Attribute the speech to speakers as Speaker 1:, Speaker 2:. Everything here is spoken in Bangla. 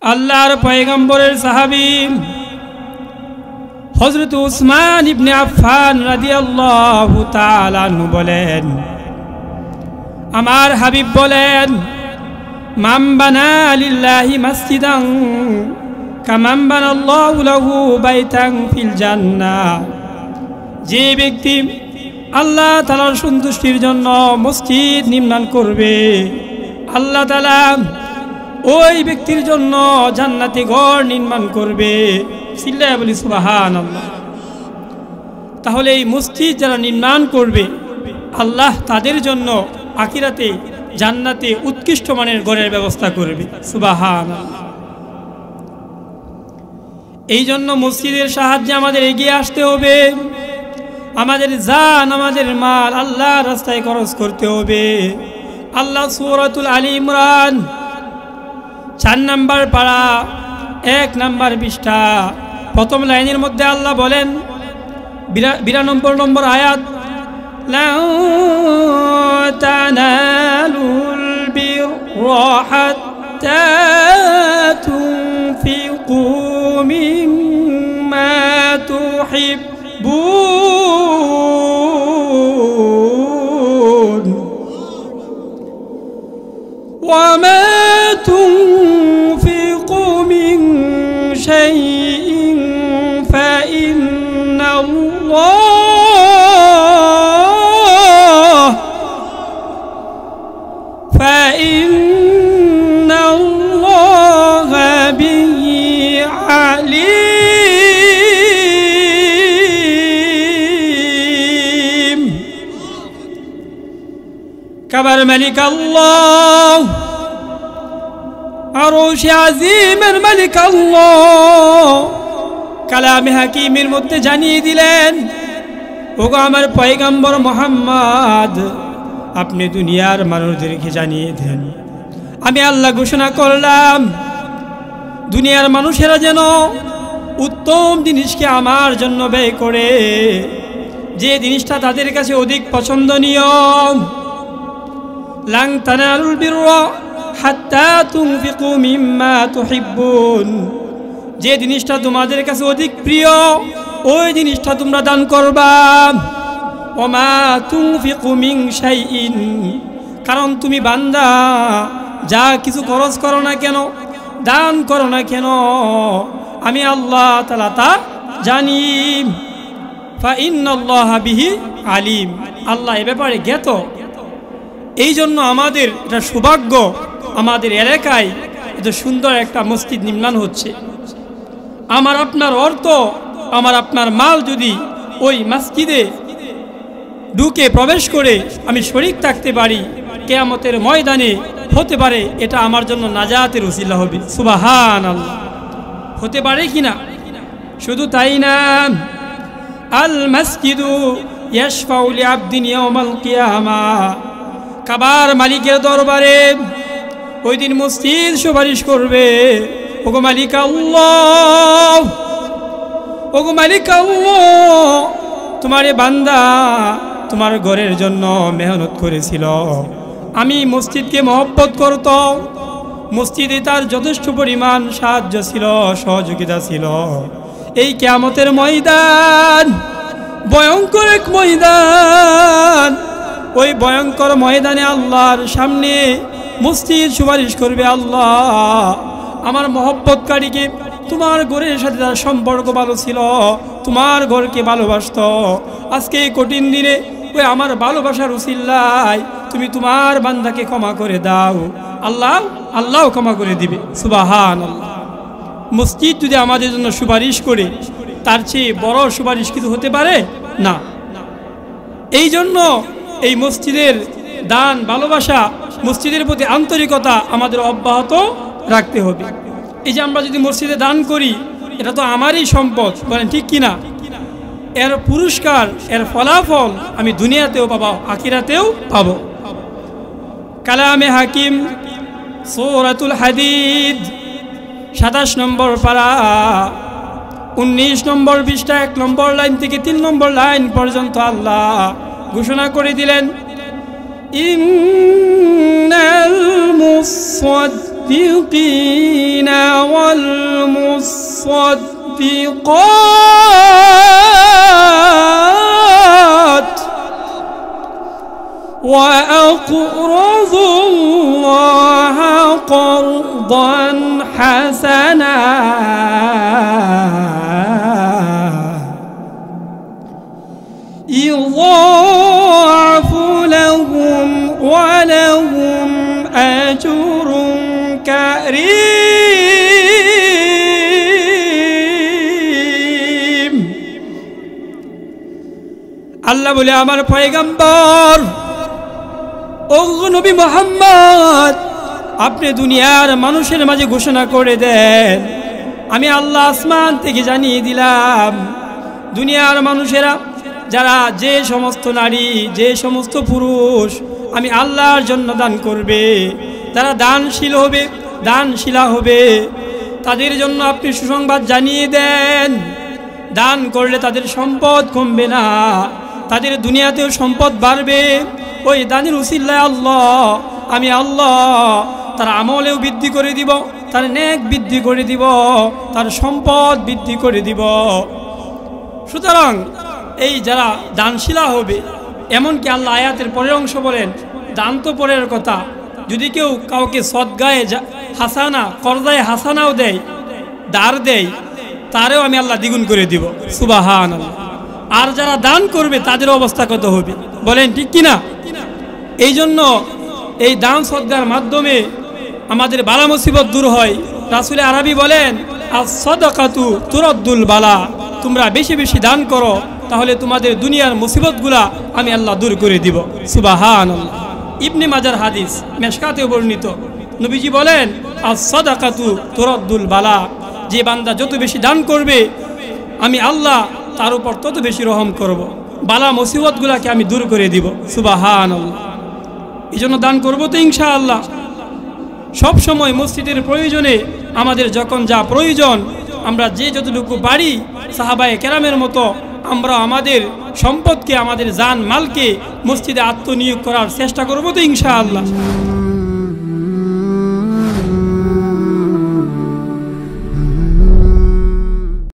Speaker 1: আল্লাহর পয়গম্বরের সাহাবী হযরত উসমান ইবনে আফফান রাদিয়াল্লাহু তাআলা আনহু বলেন, আমার হাবিব বলেন, মান বানা লিল্লাহি মাসজিদান কামান বানাল্লাহু লাহু বাইতান ফিল জান্নাহ। যে ব্যক্তি আল্লাহ তাআলার সন্তুষ্টির জন্য মসজিদ নির্মাণ করবে, আল্লাহ তাআলা ওই ব্যক্তির জন্য জান্নাতে ঘর নির্মাণ করবে। চিল্লায়া বলি সুবহানাল্লাহ। তাহলে এই মসজিদ যারা নির্মাণ করবে, আল্লাহ তাদের জন্য আখিরাতে জান্নাতে উৎকৃষ্ট মানের ঘরের ব্যবস্থা করবে। সুবহানাল্লাহ। এই জন্য মসজিদের সাহায্যে আমাদের এগিয়ে আসতে হবে। আমাদের জান, আমাদের মাল আল্লাহর রাস্তায় খরচ করতে হবে। আল্লাহ সূরাতুল আলী ইমরান 4 নম্বর পারা 1 নম্বর পৃষ্ঠা প্রথম লাইনের মধ্যে আল্লাহ বলেন, 92 নম্বর আয়াত, লা তানালুল বিররা হাত্তা তুনফিকু মিম্মা তুহিব্বুন ওয়া মা তুনফিকু মিন শাইইন ফাইন্নাল্লাহ বিহি আলিম। কাবার মালিক আল্লাহ, আরশ আজিমের মালিক আল্লাহ কালামে হাকিমের মধ্যে জানিয়ে দিলেন, ওগো আমার পয়গম্বর মুহাম্মদ, আপনি দুনিয়ার মানুষদেরকে জানিয়ে দেন, আমি আল্লাহ ঘোষণা করলাম দুনিয়ার মানুষেরা যেন উত্তম জিনিসকে আমার জন্য ব্যয় করে, যে জিনিসটা তাদের কাছে অধিক পছন্দনীয়। লান তানালুল বিররা হাত্তা তুনফিকু মিম্মা তুহিব্বুন, যে জিনিসটা তোমাদের কাছে অধিক প্রিয় ওই জিনিসটা তোমরা দান করবা। ওমা তুনফিকু মিন শাইইন, কারণ তুমি বান্দা যা কিছু খরচ করো না কেন, দান করো না কেন, আমি আল্লাহ তাআলা তা জানি। ফাইন্নাল্লাহ বিহি আলিম, আল্লাহ এ ব্যাপারে জ্ঞাত। এই জন্য আমাদের এটা সৌভাগ্য, আমাদের এলাকায় এত সুন্দর একটা মসজিদ নির্মাণ হচ্ছে। আমার আপনার অর্থ, আমার আপনার মাল যদি ওই মসজিদে ঢুকে প্রবেশ করে আমি শরীক থাকতে পারি, কিয়ামতের ময়দানে হতে পারে এটা আমার জন্য নাজাতের উসিলা হবে। সুবহানাল্লাহ। হতে পারে কিনা? শুধু তাই না, আল মসজিদু ইয়াশফাউ লিআবদিন ইয়াউমাল কিয়ামাহ, কাবার মালিকের দরবারে ওই দিন মসজিদ সুপারিশ করবে, ওগো মালিক আল্লাহ, ওগো মালিক আল্লাহ, তোমার বান্দা তোমার ঘরের জন্য মেহনত করেছিল, আমি মসজিদকে মহব্বত করত, মসজিদে তার যথেষ্ট পরিমাণ সাহায্য ছিল, সহযোগিতা ছিল। এই কিয়ামতের ময়দান ভয়ঙ্কর এক ময়দান, ওই ভয়ঙ্কর ময়দানে আল্লাহর সামনে মসজিদ সুপারিশ করবে, আল্লাহ আমার মহব্বতকারীকে তোমার ঘরের সাথে তার সম্পর্ক ভালো ছিল, তোমার ঘরকে ভালোবাসত, আজকে এই কঠিন দিনে ওই আমার ভালোবাসার উসিলায় তুমি তোমার বান্দাকে ক্ষমা করে দাও। আল্লাহ আল্লাহ ক্ষমা করে দিবে। সুবহানাল্লাহ। মসজিদ যদি আমাদের জন্য সুপারিশ করে, তার চেয়ে বড় সুপারিশ কিছু হতে পারে না। এই জন্য এই মসজিদের দান, ভালোবাসা, মসজিদের প্রতি আন্তরিকতা আমাদের অব্যাহত রাখতে হবে। এই যে আমরা যদি মসজিদে দান করি, এটা তো আমারই সম্পদ, বলেন ঠিক কিনা? এর পুরস্কার, এর ফলাফল আমি দুনিয়াতেও পাবো, আখিরাতেও পাবো। কালামে হাকিম সূরাতুল হাদিদ 27 নম্বর পারা 19 নম্বর পৃষ্ঠা 1 নম্বর লাইন থেকে 3 নম্বর লাইন পর্যন্ত আল্লাহ ঘোষণা করে দিলেন, ইন্নাল মুসাদ্দিকিনা الصديقات وأقرضوا الله قرضا حسنا يضاعف لهم ولهم أجر كريم আল্লাহ বলে আমার পয়গম্বর ও নবী মুহাম্মদ আপনি দুনিয়ার মানুষের মাঝে ঘোষণা করে দেন আমি আল্লাহ আসমান থেকে জানিয়ে দিলাম দুনিয়ার মানুষেরা যারা যে সমস্ত নারী যে সমস্ত পুরুষ আমি আল্লাহর জন্য দান করবে তারা দানশীল হবে দানশীলা হবে তাদের জন্য আপনি সুসংবাদ জানিয়ে দেন দান করলে তাদের সম্পদ কমবে না তাদের দুনিয়াতেও সম্পদ বাড়বে ওই দানের উসিলায় আল্লাহ আমি আল্লাহ তার আমলেও বৃদ্ধি করে দিব তার নেক বৃদ্ধি করে দিব তার সম্পদ বৃদ্ধি করে দিব সুতরাং এই যারা দানশীলা হবে এমনকি আল্লাহ আয়াতের পরের অংশ বলেন দান তো পরের কথা যদি কেউ কাউকে সদগায়ে হাসানা করদায়ে হাসানাও দেয় দার দেয় তারেও আমি আল্লাহ দ্বিগুণ করে দিব সুবহানাল্লাহ আর যারা দান করবে তাদের অবস্থা কত হবে বলেন ঠিক কিনা এই জন্য এই দান সদগার মাধ্যমে আমাদের বালা মুসিবত দূর হয় রাসূল আরবি বলেন আস-সাদাকাতু তুরাদ্দুল বালা তোমরা বেশি বেশি দান করো তাহলে তোমাদের দুনিয়ার মুসিবতগুলা আমি আল্লাহ দূর করে দিব সুবহানাল্লাহ ইবনে মাজার হাদিস মেশকাতে বর্ণিত নবীজি বলেন আস-সাদাকাতু তুরাদ্দুল বালা যে বান্দা যত বেশি দান করবে আমি আল্লাহ তার উপর তত বেশি রহম করব বালা মুসিবতগুলাকে আমি দূর করে দিব সুবহানাল্লাহ এই জন্য দান করবো তো ইনশাআল্লাহ সব সময় মসজিদের প্রয়োজনে আমাদের যখন যা প্রয়োজন আমরা যে যতটুকু পারি সাহাবায়ে কেরামের মতো আমরা আমাদের সম্পদকে আমাদের জান মালকে মসজিদে আত্মনিয়োগ করার চেষ্টা করবো তো ইনশাআল্লাহ